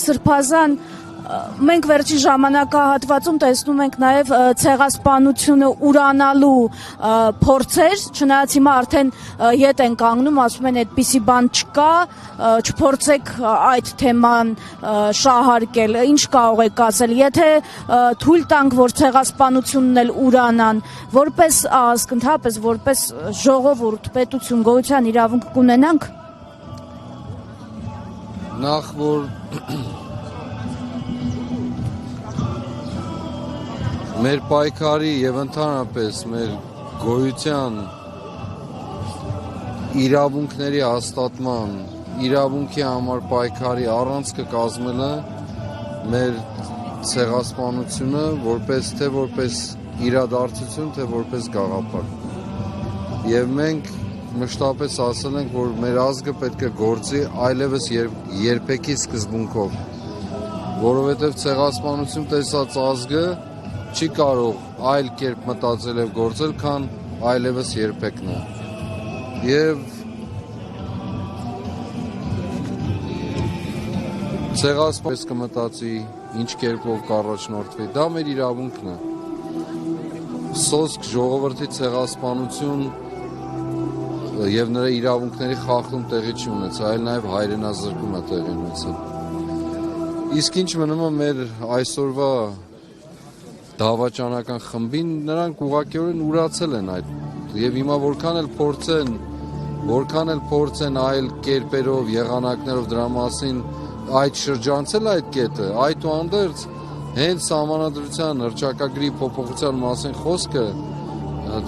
Սրբազան մենք վերջի ժամանակահատվածում տեսնում ենք նաև ցեղասպանությունը ուրանալու փորձեր, չնայած հիմա արդեն ետ են կանգնում, ասում են այդպիսի բան չկա, չփորձեք այդ թեման շահարկել, ինչ կարող եք ասել, եթե թույլ տանք, որ ցեղասպանությունն էլ ուրանան, որպես ազգ, ընդհանրապես որպես ժողովուրդ, պետություն, գոյության իրավունք կունենանք։ Նախ որ մեր պայքարի եւ ընդհանրապես մեր գոյության իրավունքների հաստատման, իրավունքի համար պայքարի առանցքը կազմելը մեր ցեղասպանությունը որպես իրադարձություն, թե որպես գաղափար։ Եվ մենք մշտապես ասել ենք, որ մեր ազգը պետք է գործի այլևս երբեքի սկզբունքով, որովհետև ցեղասպանություն տեսած ազգը չի կարող այլ կերպ մտածել եւ գործել, քան այլևս երբեկն է։ Եվ ցեղասպանությունը կմտածի, ինչ կերպով կառաջնորդվի, դա մեր իրավունքն է։ Սոսկ ժողովրդի ցեղասպանություն եւ նրա իրավունքների խախտում տեղի չի ունեցել, այլ նաեւ հայրենազրկում է տեղի ունեցել։ Իսկ ինչ մնում է մեր այսօրվա դավաճանական խմբին, նրանք ուղղակիորեն ուրացել են այդ եւ հիմա որքան էլ փորձեն այլ կերպերով, եղանակներով դրա մասին այդ շրջանցել այդ կետը, այդուհանդերձ հենց սահմանադրության հռչակագրի փոփոխության մասին խոսքը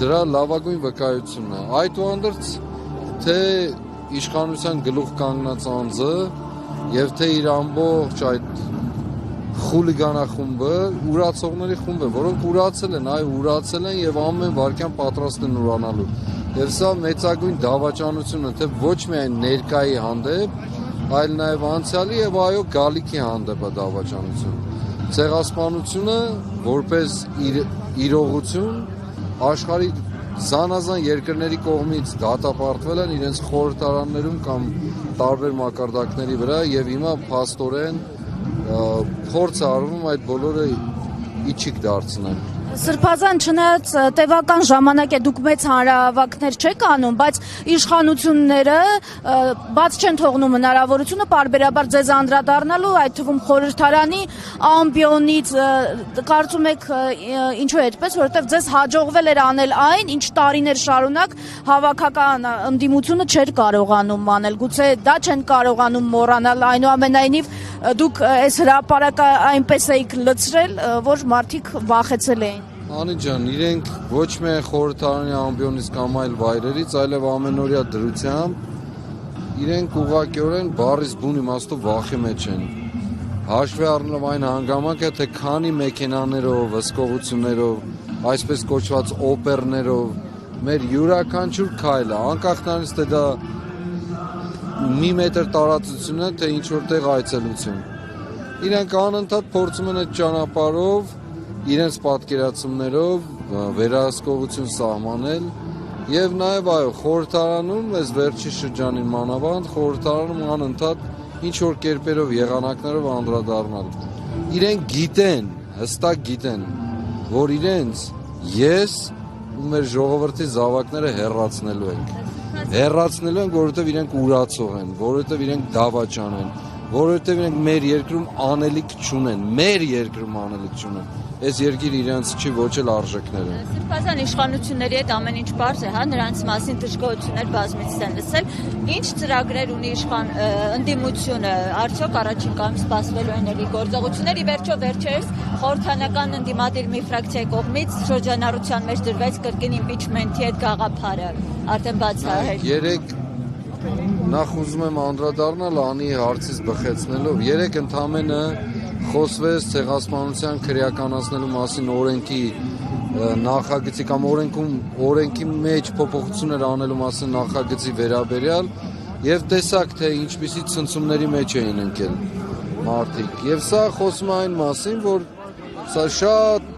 դրա լավագույն վկայությունն է։ Այդուհանդերձ թե իշխանության գլուխ կանգնած անձը եւ թե իր ամբողջ այդ խուլիգանախումբը ուրացողների խումբ է, որոնք ուրացել են եւ ամեն վարքյան պատրաստ են ուրանալու։ Եվ սա մեծագույն դավաճանություն է, թե ոչ միայն ներկայի հանդեպ, այլ նաեւ անցյալի եւ այո գալիքի հանդեպ է դավաճանություն։ Ցեղասպանությունը որպես իրողություն աշխարհի զանազան երկրների կողմից դատապարտվել են իրենց խորհրդարաններում կամ տարբեր մակարդակների վրա եւ հիմա փաստորեն փորձ է արվում այդ բոլորը իջիկ դարձնել։ Սրբազան, չնայած տևական ժամանակ է դուք մեծ հանրահավաքներ չեք անում, բայց իշխանությունները բաց չեն թողնում հնարավորությունը պարբերաբար ձեզ անդրադառնալու, այդ թվում խորհրդարանի ամբիոնից, կարծում եք ինչու է այդպես, որովհետև ձեզ հաջողվել էր անել այն, ինչ տարիներ շարունակ հավաքական ընդդիմությունը չէր կարողանում անել, գուցե դա չեն կարողանում մոռանալ, այնուամենայնիվ դուք այս հրապարակը այնպես էիք լցրել, որ մարդիկ վախեցել էին։ Անի ջան, իրենք ոչ միայն խորհրդարանի ամբիոնից կամ այլ վայրերից, այլև ամենօրյա դրությամբ իրենք ուղղակիորեն բառից բուն իմաստով վախի մեջ են։ Հաշվի առնելով այն հանգամանքը, թե քանի մեքենաներով, հսկողություններով, այսպես կոչված օպերներով մեր յուրաքանչյուր քայլը, անկախ նրանից թե դա մի մետր տարածություն է, թե ինչ որտեղ այցելություն։ Իրենք անընդհատ փորձում են այդ ճանապարհով իրենց պատկերացումներով վերահսկողություն սահմանել եւ նաեւ այո խորհրդարանում այս վերջի շրջանին մանավանդ խորհրդարանում անընդհատ ինչ որ կերպերով եղանակներով անդրադառնալ։ Իրենք գիտեն, հստակ գիտեն, որ իրենց ես ու մեր ժողովրդի զավակները հեռացնելու ենք, որովհետև իրենք ուրացող են, որովհետև իրենք դավաճան են, որովհետև իրենք մեր երկրում անելիք չունեն, այս երկիրը իրենց չի ոչ էլ արժեքները։ Սրբազան իշխանությունների հետ ամեն ինչ պարզ է, հա, նրանց մասին դժգոհություններ բազմիցս են լսել։ Ինչ ծրագրեր ունի ընդդիմությունը, արդյոք առաջին կամ սպասվելու են էլի գործողություններ, ի վերջո վերջերս խորհրդանական ընդդիմադիր մի ֆրակցիայի կողմից շրջանառության մեջ դրվեց կրկին իմպիչմենթի այդ գաղափարը, արդեն բացահայտ։ Երեք նախ ուզում եմ անդրադառնալ Անի հարցից բխեցնելով, երեք ընդամենը խոսվեց ցեղասպանության քրեականացնելու մասին օրենքի նախագծի կամ օրենքի մեջ փոփոխություններ անելու մասին նախագծի վերաբերյալ եւ տեսակ թե ինչպիսի ցնցումների մեջ էին ընկել մարդիկ եւ սա խոսում է այն մասին, որ սա շատ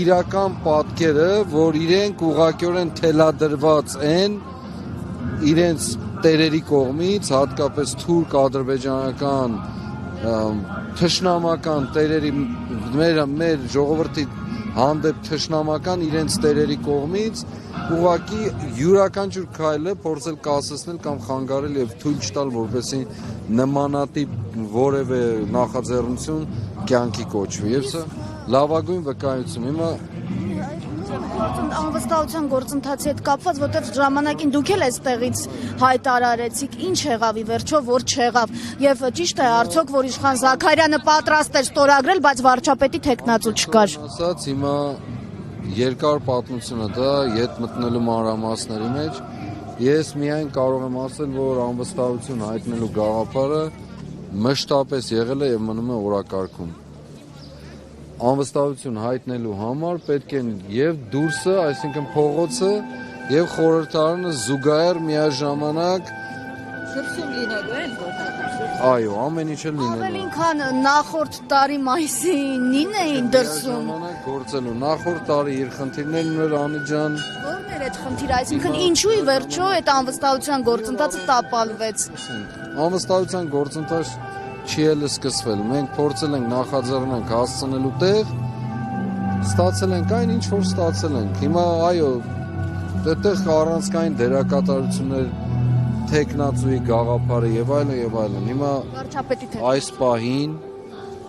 իրական պատկեր է, որ իրենք ուղղակիորեն թելադրված են իրենց տերերի կողմից, հատկապես թուրք ադրբեջանական թշնամական տերերի մեր ժողովրդի հանդեպ թշնամական իրենց տերերի կողմից ուղղակի յուրաքանչյուր քայլը փորձել կասեցնել կամ խանգարել եւ թույլ չտալ որպեսզի նմանատիպ որևէ նախաձեռնություն կյանքի կոչվի եւ սա լավագույն վկայություն հիմա անվստահության գործընթացի հետ կապված, որտեղ ժամանակին դուք էլ այստեղից հայտարարեցիք, ինչ եղավ ի վերջո, որ չեղավ։ Եվ ճիշտ է, արդյոք որ իշխան Զաքարյանը պատրաստ էր ստորագրել, բայց վարչապետի թեկնածու չկար։ Ասած հիմա երկար պատմություն է դա, ետ մտնելու մանրամասների մեջ։ Ես միայն կարող եմ ասել, որ անվստահություն հայտնելու գաղափարը մշտապես եղել է եւ մնում է օրակարգում։ Անվստահություն հայտնելու համար պետք են եւ դուրսը, այսինքն փողոցը եւ խորհրդարանը զուգահեռ միաժամանակ Դրսում լինելու են գործընթացը։ այո, ամեն ինչ լինելու։ Ավելին քան նախորդ տարի մայիսին էին դրսում։ Ժամանակ գործելու։ Նախորդ տարի իր խնդիրներն ուներ Անիջան։ Որն էր այդ խնդիրը, այսինքն ինչու ի վերջո այդ անվստահության գործընթացը տապալվեց։ Անվստահության գործընթաց չի էլ սկսվել։ Մենք փորձել ենք նախաձեռնենք հասցնելու տեղ, ստացել ենք այն, ինչ որ ստացել ենք։ Հիմա այո, այդտեղ առանցքային դերակատարություններ, տեխնացուի գաղափարը եւ այլն։ Հիմա Վարչապետի այս պահին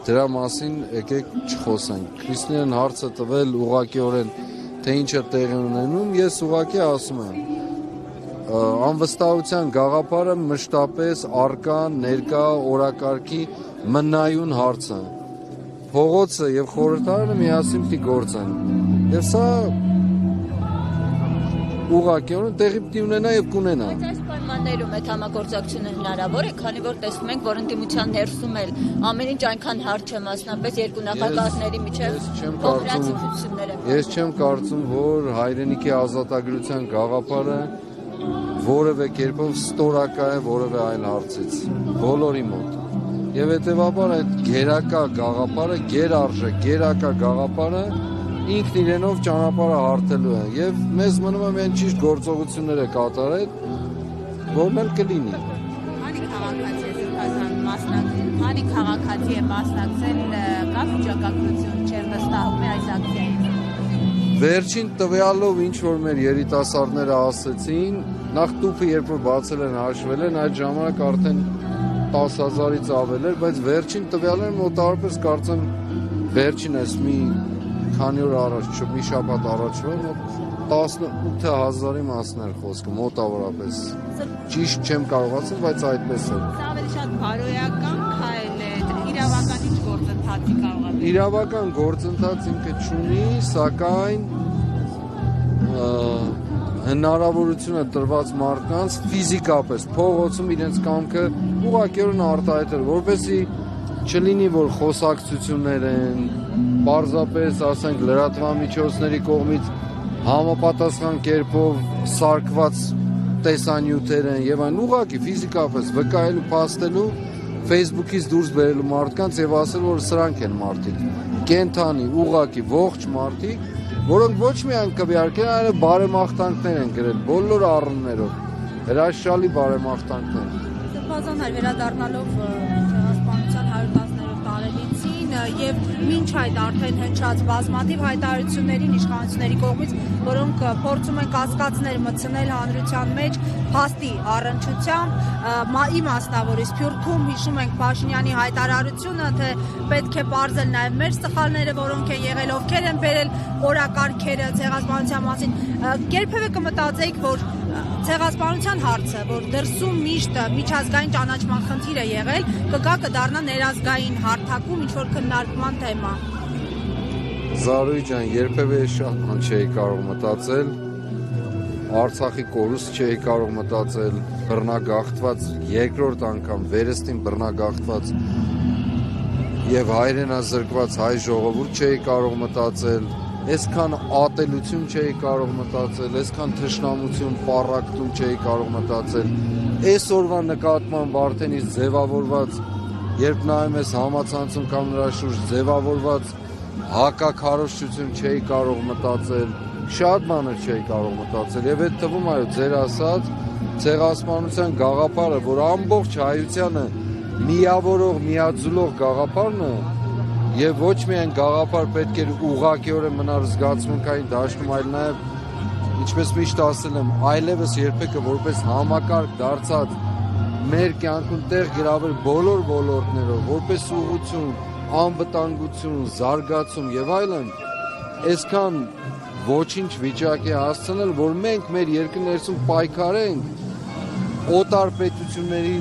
դրա մասին եկեք չխոսենք։ Քրիստինեն հարցը տվել ուղղակիորեն, թե ինչ է տեղի ունենում, ես ուղղակի ասում եմ անվստահության գաղափարը մշտապես արկա ներկա օրակարգի մնայուն հարց է։ Փողոցը եւ խորհրդարանը միասին պիտի գործեն։ Եվ սա ուղղակիորեն տեղի պիտի ունենա եւ կունենա։ Բայց այս պայմաններում այդ համագործակցությունը հնարավոր է, քանի որ տեսնում ենք, որ ընդդիմության ներսում էլ ամեն ինչ այնքան հարց չէ, մասնապես երկու նախագահների միջև փոխհրացությունները։ Ես չեմ կարծում, որ հայրենիքի ազատագրության գաղափարը որևէ կերպով ստորակա է որևէ այլ հարցից, բոլորի մոտ։ Եվ հետևաբար այդ գերակա գաղափարը, գերարժեք, գերակա գաղափարը ինքն իրենով ճանապարհը հարթելու է եւ մեզ մնում է միայն ճիշտ գործողությունները կատարել, որն էլ կլինի։ Քանի քաղաքացի է մասնակցել, կա վիճակագրություն չէ վստահում է այս ակցիային։ Վերջին տվյալով ինչ որ մեր երիտասարդները ասեցին, նախ տուփը երբ որ բացել են հաշվել են, այդ ժամանակ արդեն 10,000-ից ավել էր, բայց վերջին տվյալները մոտավորապես կարծեմ վերջին էս մի քանի օր առաջ, մի շաբաթ առաջվա 18,000-ի մասն էր խոսքը մոտավորապես։ Ճիշտ չեմ կարող ասել, բայց այդպես է։ Սա ավելի շատ բարոյական քայլ է, իրավական ինչ գործընթացի կարող է։ Իրավական գործընթաց ինքը չունի, սակայն հնարավորությունը տրված մարդկանց ֆիզիկապես փողոցում իրենց կամքը ուղղակիորեն արտահայտել, որպեսզի չլինի որ խոսակցություններ են, պարզապես ասենք լրատվամիջոցների կողմից համապատասխան կերպով սարքված տեսանյութեր են եւ այն ուղղակի ֆիզիկապես վկայելու, փաստելու, Facebook-ից դուրս բերելու մարդկանց եւ ասել որ սրանք են մարդիկ, կենթանի, ուղղակի ողջ մարդիկ, որոնք ոչ միայն կվիարկեն, այլև բարեմաղթանքներ են գրել բոլոր առումներով, հրաշալի բարեմաղթանքներ։ Սրբազան վերադառնալով ցեղասպանության 110-րդ տարելիցին եւ մինչ այդ արդեն հնչած բազմաթիվ հայտարարություններին իշխանությունների կողմից, որոնք փորձում են կասկածներ մտցնել հանրության մեջ փաստի առնչությամբ, իմաստավորի Սփյուռքում հիշում ենք Փաշինյանի հայտարարությունը, թե պետք է պարզել նաեւ մեր սխալները, որոնք են եղել, ովքեր են բերել օրակարգերը ցեղասպանության մասին, երբևէ կմտածեիք, որ ցեղասպանության հարցը, որ դրսում միշտ միջազգային ճանաչման խնդիր է եղել, կդառնա ներազգային հարթակում ինչ-որ քննարկման թեմա։ Զարուհի ջան, երբևէ շատ բան չէի կարող մտածել, Արցախի կորուստ չէի կարող մտածել, բռնագաղթված երկրորդ անգամ վերստին բռնագաղթված եւ հայրենազրկված հայ ժողովուրդ չէի կարող մտածել, այսքան ատելություն չէի կարող մտածել, այսքան թշնամություն, պառակտում չէի կարող մտածել, այսօրվա նկատմամբ արդեն իսկ ձևավորված, երբ նայում ես համացանցում կամ նրա շուրջ ձևավորված հակաքարոզչություն չէի կարող մտածել, շատ բաներ չէի կարող մտածել եւ այդ թվում այո ձեր ասած ցեղասպանության գաղափարը, որ ամբողջ հայությանը միավորող, միաձուլող գաղափարն է եւ ոչ միայն գաղափար պետք է ուղղակիորեն մնար զգացմունքային դաշտում, այլ նաեւ ինչպես միշտ ասել եմ, այլևս երբեք որպես համակարգ դարձած մեր կյանքում տեղ գրավել բոլոր ոլորտներով, որպես ուղղություն, անվտանգություն, զարգացում եւ այլն, այսքան ոչինչ վիճակի հասցնել, որ մենք մեր երկրի ներսում պայքարենք օտար պետությունների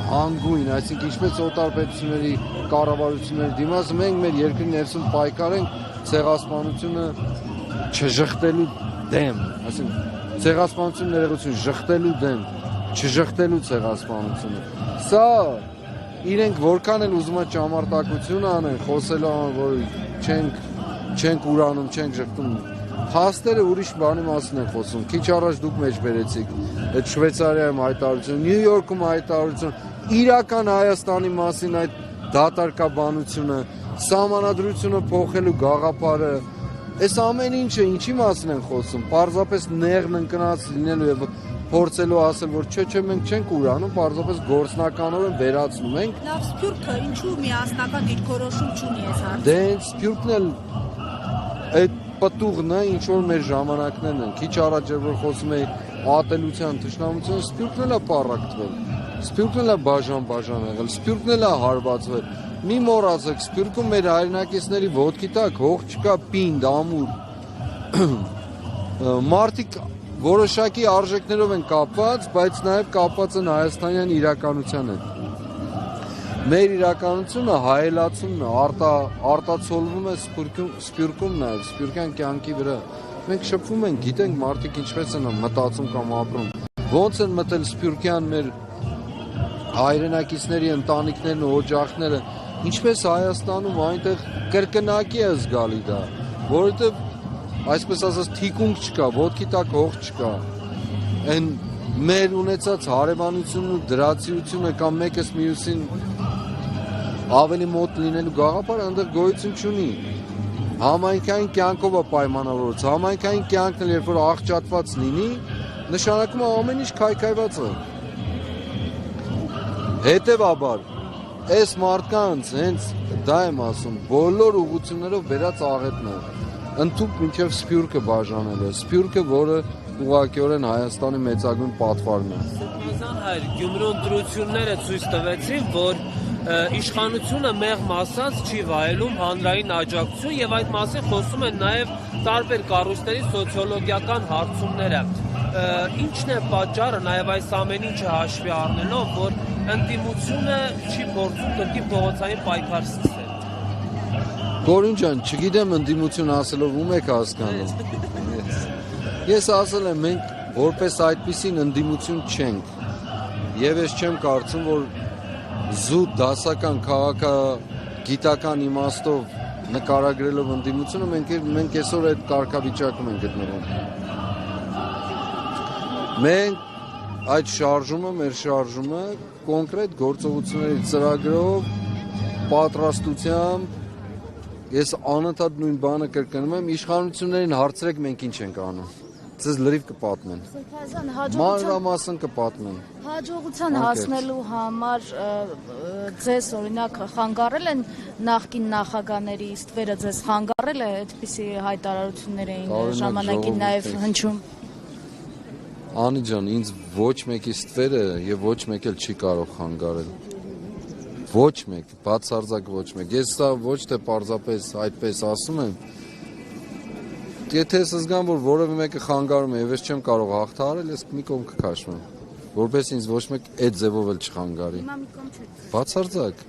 հանգույն, այսինքն ինչպես օտար պետությունների կառավարությունների դիմաց, մենք մեր երկրի ներսում պայքարենք ցեղասպանությունը չժխտելու դեմ, այսինքն ցեղասպանություն ներողություն ժխտելու դեմ, չժխտելու ցեղասպանությունը։ Սա իրենք որքան էլ ուզում են ճամարտակություն անեն, խոսելու որ չենք ուրանում, չենք ժխտում, փաստերը ուրիշ բանի մասին են խոսում։ Քիչ առաջ դուք մեջ բերեցիք այդ Շվեյցարիայում հայտարարություն, Նյու Յորքում հայտարարություն, իրական Հայաստանի մասին այդ դատարկաբանությունը, սահմանադրությունը փոխելու գաղափարը, այս ամեն ինչը ինչի մասին են խոսում։ Պարզապես նեղն ընկնած լինելու եւ փորձելու ասել, որ չէ, մենք չենք ուրանում, պարզապես գործնականորեն վերացնում ենք։ Լավ, Սփյուռքը ինչու միասնական դիրքորոշում չունի այս հարցում։ Դե Սփյուռքն էլ այդ պտուղն է, ինչ որ մեր ժամանակներն են։ Քիչ առաջ որ խոսում էի ատելության, թշնամության, Սփյուռքն էլ է պառակտվել։ Սփյուռքն էլ է բաժան եղել, Սփյուռքն էլ է հարվածվել։ Մի մոռացեք, Սփյուռքում մեր հայրենակիցների ոտքի տակ հող չկա, պինդ, ամուր։ Մարդիկ որոշակի արժեքներով են կապված, բայց նաև կապված են հայաստանյան իրականության հետ։ Մեր իրականությունը հայելացումն է, արտացոլվում է Սփյուռքում նաև, սփյուռքյան կյանքի վրա։ Մենք շփվում ենք, գիտենք մարդիկ ինչպես են մտածում կամ ապրում։ Ոնց են մտել սփյուռքյան մեր հայրենակիցների ընտանիքներն ու օջախները, ինչպես Հայաստանում այնտեղ կրկնակի է զգալի դա, որովհետև այսպես ասած թիկունք չկա, ոտքի տակ հող չկա։ Այն մեր ունեցած հարևանությունն ու դրացիությունը կամ մեկս մյուսին ավելի մոտ լինելու գաղափարը այնտեղ գոյություն չունի։ Համայնքային կյանքով է պայմանավորված, համայնքային կյանքն էլ երբ որ աղճատված լինի, նշանակում է ամեն ինչ քայքայված է։ Հետևաբար, այս մարդկանց հենց դա եմ ասում, բոլոր ուղղություններով վերած աղետն է։ Ընդհուպ մինչև Սփյուռքը բաժանել է, Սփյուռքը, որը ուղղակիորեն Հայաստանի մեծագույն պատվարն է։ Սրբազան հայր, Գյումրու ընտրությունները ցույց տվեցին, որ իշխանությունը մեղմ ասած չի վայելում հանրային աջակցություն եւ այդ մասին խոսում են նաեւ տարբեր կառույցների սոցիոլոգիական հարցումները։ Ինչն է պատճառը նաեւ այս ամեն ինչը հաշվի առնելով, որ ընդդիմությունը չի փորձում կրկին փողոցային պայքար սկսել։ Գորին ջան, չգիտեմ ընդդիմություն ասելով ում եք հասկանում։ Ես ասել եմ, մենք որպես այդպիսին ընդդիմություն չենք։ Եվ ես չեմ կարծում, որ զուտ դասական քաղաքագիտական իմաստով նկարագրելով ընդդիմությունը մենք այսօր այդ կարգավիճակում ենք գտնվում։ Մենք այդ շարժումը, մեր շարժումը կոնկրետ գործողությունների ծրագրով, պատրաստությամբ ես անընդհատ նույն բանը կրկնում եմ, իշխանություններին հարցրեք մենք ինչ ենք անում։ Ձեզ լրիվ կպատմեն։ Մանրամասն կպատմեն։ Հաջողության հասնելու համար ձեզ օրինակ խանգարել են նախկին նախագաների ստվերը, ձեզ խանգարել է այդպիսի հայտարարություններ էին ժամանակին նաև հնչում։ Անի ջան, ինձ ոչ մեկի ստվերը եւ ոչ մեկ էլ չի կարող խանգարել։ Ոչ մեկ, բացարձակ ոչ մեկ։ Ես սա ոչ թե պարզապես այդպես ասում եմ։ Եթե ես զգամ, որ որևէ մեկը խանգարում է եւ ես չեմ կարող հաղթահարել, ես մի կողմ կքաշվեմ, որպես ինձ ոչ մեկ այդ ձևով էլ չխանգարի։ Հիմա մի կողմ չեք։ Բացարձակ։